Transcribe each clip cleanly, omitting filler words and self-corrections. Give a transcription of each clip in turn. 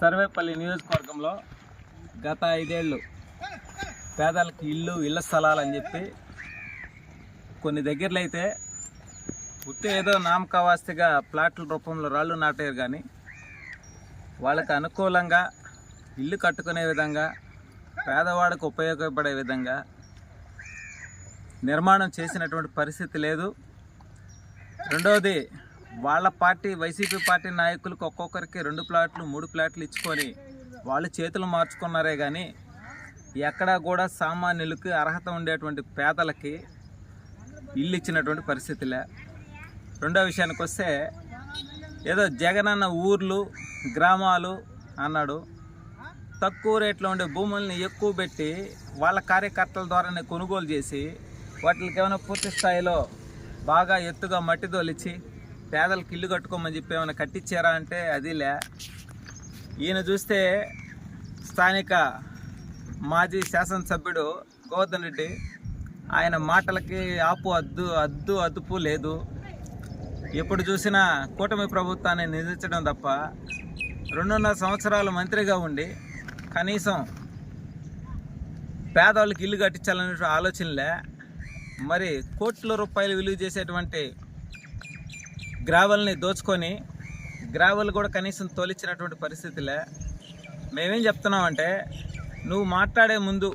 సర్వేపల్లి నియోజకవర్గంలో గత 5 ఏళ్ళు పేదలకు ఇళ్ల స్థలాలు అని చెప్పి కొన్ని దగ్గరలో అయితే ఉత్తే ఏదో నామకావాస్తిగా ప్లాట్ల రూపంలో రాళ్ళు నాటారు, కానీ వాళ్ళకి అనుకూలంగా ఇల్లు కట్టుకునే విధంగా పేదవాడికి ఉపయోగపడే విధంగా నిర్మాణం చేసినటువంటి పరిస్థితి లేదు. రెండవది, వాళ్ళ పార్టీ వైసీపీ పార్టీ నాయకులకు ఒక్కొక్కరికి 2 ప్లాట్లు 3 ప్లాట్లు ఇచ్చుకొని వాళ్ళు చేతులు మార్చుకున్నారే కానీ ఎక్కడా కూడా సామాన్యులకి అర్హత ఉండేటువంటి పేదలకి ఇల్లు ఇచ్చినటువంటి పరిస్థితిలే. రెండో విషయానికి వస్తే, ఏదో జగనన్న ఊర్లు గ్రామాలు అన్నాడు, తక్కువ రేట్లో ఉండే భూముల్ని ఎక్కువ పెట్టి వాళ్ళ కార్యకర్తల ద్వారానే కొనుగోలు చేసి వాటికి ఏమైనా పూర్తి స్థాయిలో బాగా ఎత్తుగా మట్టి తోలిచ్చి పేదలకు ఇల్లు కట్టుకోమని చెప్పి ఏమైనా కట్టించారా అంటే అదిలే. ఈయన చూస్తే స్థానిక మాజీ శాసనసభ్యుడు గోవర్ధన్ రెడ్డి, ఆయన మాటలకి అదుపు లేదు. ఎప్పుడు చూసినా కూటమి ప్రభుత్వాన్ని నిందించడం తప్ప 2.5 సంవత్సరాలు మంత్రిగా ఉండి కనీసం పేదవాళ్ళకి ఇల్లు కట్టించాలనే ఆలోచనలే. మరి కోట్ల రూపాయలు విలువ చేసేటువంటి గ్రావెల్ని దోచుకొని గ్రావెల్ కూడా కనీసం తోలిచ్చినటువంటి పరిస్థితిలే. మేమేం చెప్తున్నామంటే, నువ్వు మాట్లాడే ముందు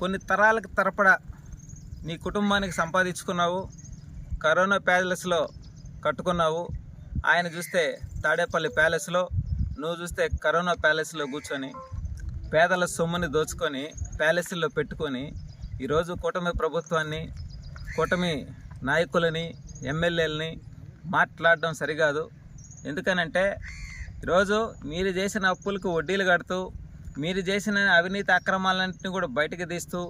కొన్ని తరాలకు తరపడా నీ కుటుంబానికి సంపాదించుకున్నావు, కరోనా ప్యాలెస్లో కట్టుకున్నావు. ఆయన చూస్తే తాడేపల్లి ప్యాలెస్లో, నువ్వు చూస్తే కరోనా ప్యాలెస్లో కూర్చొని పేదల సొమ్ముని దోచుకొని ప్యాలెస్లో పెట్టుకొని ఈరోజు కూటమి ప్రభుత్వాన్ని, కూటమి నాయకులని, ఎమ్మెల్యేలని మాట్లాడడం సరికాదు. ఎందుకనంటే ఈరోజు మీరు చేసిన అప్పులకు వడ్డీలు కడుతూ, మీరు చేసిన అవినీతి అక్రమాలన్నింటినీ కూడా బయటకు తీస్తూ,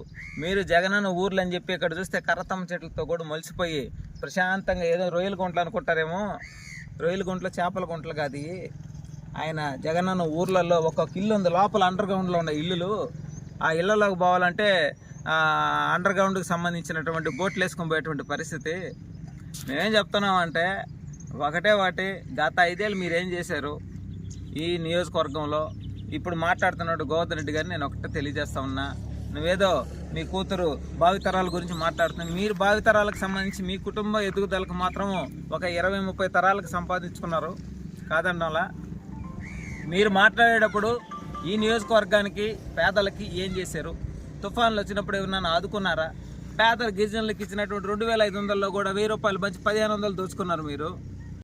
మీరు జగనన్న ఊర్లు అని చెప్పి ఇక్కడ చూస్తే కర్రతమ్మ చెట్లతో కూడా మొలిసిపోయి ప్రశాంతంగా ఏదో రొయ్యల గుంటలు అనుకుంటారేమో, రొయ్యల గుంటలు చేపల గుంటలు కాదు. ఆయన జగనన్న ఊర్లలో ఒక్కొక్క ఇల్లు ఉంది, లోపల అండర్ గ్రౌండ్లో ఉన్న ఇల్లులు. ఆ ఇళ్లలోకి పోవాలంటే అండర్ గ్రౌండ్కి సంబంధించినటువంటి బోట్లు వేసుకొని పోయేటువంటి పరిస్థితి. మేమేం చెప్తున్నామంటే, వాటి గత 5 ఏళ్ళు మీరేం చేశారు ఈ నియోజకవర్గంలో? ఇప్పుడు మాట్లాడుతున్నాడు గోవర్ధన్ రెడ్డి గారిని నేను ఒకటే తెలియజేస్తా ఉన్నా, నువ్వేదో మీ కూతురు భావితరాల గురించి మాట్లాడుతున్నావు. మీరు భావితరాలకు సంబంధించి మీ కుటుంబ ఎదుగుదలకు మాత్రము ఒక 20-30 తరాలకు సంపాదించుకున్నారు కాదన్నలా. మీరు మాట్లాడేటప్పుడు ఈ నియోజకవర్గానికి పేదలకి ఏం చేశారు? తుఫాన్లు వచ్చినప్పుడు ఏమన్నా ఆదుకున్నారా? పేదల గిరిజనులకు ఇచ్చినటువంటి 2500లో కూడా 1000 రూపాయలు మంచి 1500 దోచుకున్నారు మీరు.